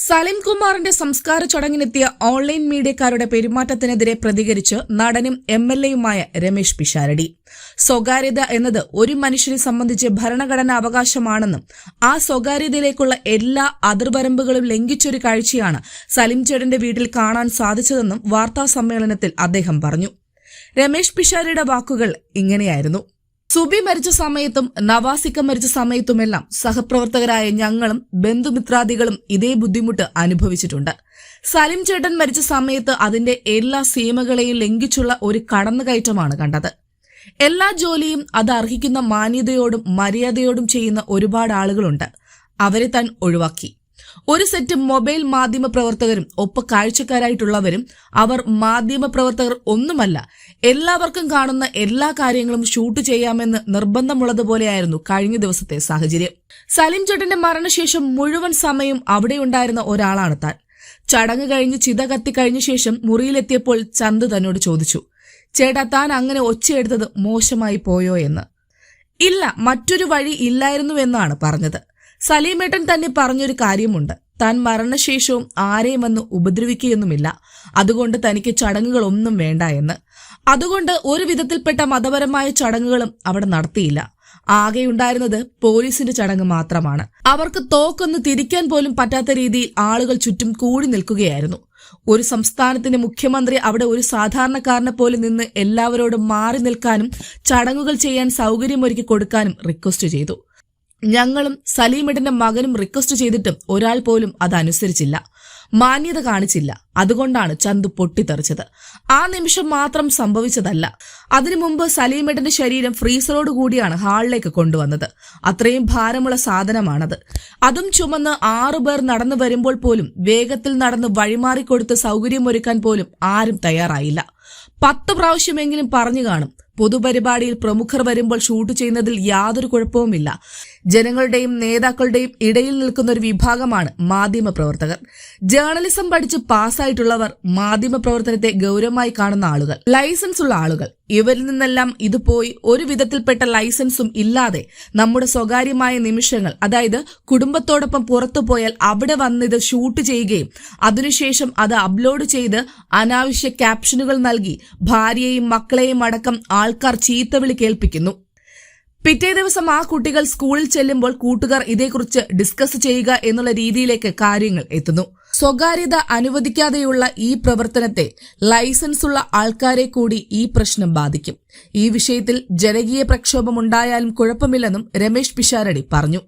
സലിം കുമാറിന്റെ സംസ്കാര ചടങ്ങിനെത്തിയ ഓൺലൈൻ മീഡിയക്കാരുടെ പെരുമാറ്റത്തിനെതിരെ പ്രതികരിച്ച് നടനും എംഎൽഎയുമായ രമേശ് പിഷാരടി. സ്വകാര്യത എന്നത് ഒരു മനുഷ്യനെ സംബന്ധിച്ച് ഭരണഘടനാ അവകാശമാണെന്നും ആ സ്വകാര്യതയിലേക്കുള്ള എല്ലാ അതിർവരമ്പുകളും ലംഘിച്ചൊരു കാഴ്ചയാണ് സലിം ചേട്ടന്റെ വീട്ടിൽ കാണാൻ സാധിച്ചതെന്നും വാർത്താസമ്മേളനത്തിൽ അദ്ദേഹം പറഞ്ഞു. രമേശ് പിഷാരടിയുടെ വാക്കുകൾ ഇങ്ങനെയായിരുന്നു. സുബി മരിച്ച സമയത്തും നവാസിക്ക മരിച്ച സമയത്തുമെല്ലാം സഹപ്രവർത്തകരായ ഞങ്ങളും ബന്ധുമിത്രാദികളും ഇതേ ബുദ്ധിമുട്ട് അനുഭവിച്ചിട്ടുണ്ട്. സലിം ചേട്ടൻ മരിച്ച സമയത്ത് അതിന്റെ എല്ലാ സീമകളെയും ലംഘിച്ചുള്ള ഒരു കടന്നുകയറ്റമാണ് കണ്ടത്. എല്ലാ ജോലിയും അത് അർഹിക്കുന്ന മാന്യതയോടും മര്യാദയോടും ചെയ്യുന്ന ഒരുപാട് ആളുകളുണ്ട്. അവരെ താൻ ഒഴിവാക്കി. ഒരു സെറ്റ് മൊബൈൽ മാധ്യമ പ്രവർത്തകരും ഒപ്പം കാഴ്ചക്കാരായിട്ടുള്ളവരും അവർ മാധ്യമ പ്രവർത്തകർ ഒന്നുമല്ല, എല്ലാവർക്കും കാണുന്ന എല്ലാ കാര്യങ്ങളും ഷൂട്ട് ചെയ്യാമെന്ന് നിർബന്ധമുള്ളതുപോലെയായിരുന്നു കഴിഞ്ഞ ദിവസത്തെ സാഹചര്യം. സലിം ചേട്ടന്റെ മരണശേഷം മുഴുവൻ സമയം അവിടെയുണ്ടായിരുന്ന ഒരാളാണ് താൻ. ചടങ്ങ് കഴിഞ്ഞ് ചിത കത്തിക്കഴിഞ്ഞ ശേഷം മുറിയിലെത്തിയപ്പോൾ ചന്തു തന്നോട് ചോദിച്ചു, ചേട്ടാ താൻ അങ്ങനെ ഒച്ചയെടുത്തത് മോശമായി പോയോ എന്ന്. ഇല്ല, മറ്റൊരു വഴി ഇല്ലായിരുന്നുവെന്നാണ് പറഞ്ഞത്. സലീമേട്ടൻ തന്നെ പറഞ്ഞൊരു കാര്യമുണ്ട്, താൻ മരണശേഷവും ആരെയും വന്ന് ഉപദ്രവിക്കുകയൊന്നുമില്ല, അതുകൊണ്ട് തനിക്ക് ചടങ്ങുകളൊന്നും വേണ്ട എന്ന്. അതുകൊണ്ട് ഒരു വിധത്തിൽപ്പെട്ട മതപരമായ ചടങ്ങുകളും അവിടെ നടത്തിയില്ല. ആകെയുണ്ടായിരുന്നത് പോലീസിന്റെ ചടങ്ങ് മാത്രമാണ്. അവർക്ക് തോക്കൊന്ന് തിരിക്കാൻ പോലും പറ്റാത്ത രീതിയിൽ ആളുകൾ ചുറ്റും കൂടി നിൽക്കുകയായിരുന്നു. ഒരു സംസ്ഥാനത്തിന്റെ മുഖ്യമന്ത്രി അവിടെ ഒരു സാധാരണക്കാരനെ പോലെ നിന്ന് എല്ലാവരോടും മാറി നിൽക്കാനും ചടങ്ങുകൾ ചെയ്യാൻ സൗകര്യമൊരുക്കി കൊടുക്കാനും റിക്വസ്റ്റ് ചെയ്തു. ഞങ്ങളും സലീമേട്ടന്റെ മകനും റിക്വസ്റ്റ് ചെയ്തിട്ടും ഒരാൾ പോലും അതനുസരിച്ചില്ല, മാന്യത കാണിച്ചില്ല. അതുകൊണ്ടാണ് ചന്തു പൊട്ടിത്തെറിച്ചത്. ആ നിമിഷം മാത്രം സംഭവിച്ചതല്ല. അതിനു മുമ്പ് സലീമേട്ടന്റെ ശരീരം ഫ്രീസറോട് കൂടിയാണ് ഹാളിലേക്ക് കൊണ്ടുവന്നത്. അത്രയും ഭാരമുള്ള സാധനമാണത്. അതും ചുമന്ന് 6 പേർ നടന്നു വരുമ്പോൾ പോലും വേഗത്തിൽ നടന്ന് വഴിമാറിക്കൊടുത്ത് സൗകര്യമൊരുക്കാൻ പോലും ആരും തയ്യാറായില്ല. 10 പ്രാവശ്യമെങ്കിലും പറഞ്ഞു കാണും. പൊതുപരിപാടിയിൽ പ്രമുഖർ വരുമ്പോൾ ഷൂട്ട് ചെയ്യുന്നതിൽ യാതൊരു കുഴപ്പവുമില്ല. ജനങ്ങളുടെയും നേതാക്കളുടെയും ഇടയിൽ നിൽക്കുന്ന ഒരു വിഭാഗമാണ് മാധ്യമപ്രവർത്തകർ. ജേർണലിസം പഠിച്ച് പാസ്സായിട്ടുള്ളവർ, മാധ്യമപ്രവർത്തനത്തെ ഗൗരവമായി കാണുന്ന ആളുകൾ, ലൈസൻസ് ഉള്ള ആളുകൾ. ഇവരിൽ നിന്നെല്ലാം ഇത് പോയി ഒരു വിധത്തിൽപ്പെട്ട ലൈസൻസും ഇല്ലാതെ നമ്മുടെ സ്വകാര്യമായ നിമിഷങ്ങൾ, അതായത് കുടുംബത്തോടൊപ്പം പുറത്തു പോയാൽ അവിടെ വന്നിത് ഷൂട്ട് ചെയ്യുകയും അതിനുശേഷം അത് അപ്ലോഡ് ചെയ്ത് അനാവശ്യ ക്യാപ്ഷനുകൾ നൽകി ഭാര്യയെയും മക്കളെയും അടക്കം ആൾക്കാർ ചീത്തവിളി കേൾപ്പിക്കുന്നു. പിറ്റേ ദിവസം ആ കുട്ടികൾ സ്കൂളിൽ ചെല്ലുമ്പോൾ കൂട്ടുകാർ ഇതേക്കുറിച്ച് ഡിസ്കസ് ചെയ്യുക എന്നുള്ള രീതിയിലേക്ക് കാര്യങ്ങൾ എത്തുന്നു. സ്വകാര്യത അനുവദിക്കാതെയുള്ള ഈ പ്രവർത്തനത്തെ ലൈസൻസ് ഉള്ള ആൾക്കാരെ കൂടി ഈ പ്രശ്നം ബാധിക്കും. ഈ വിഷയത്തിൽ ജനകീയ പ്രക്ഷോഭം ഉണ്ടായാലും കുഴപ്പമില്ലെന്നും രമേശ് പിഷാരടി പറഞ്ഞു.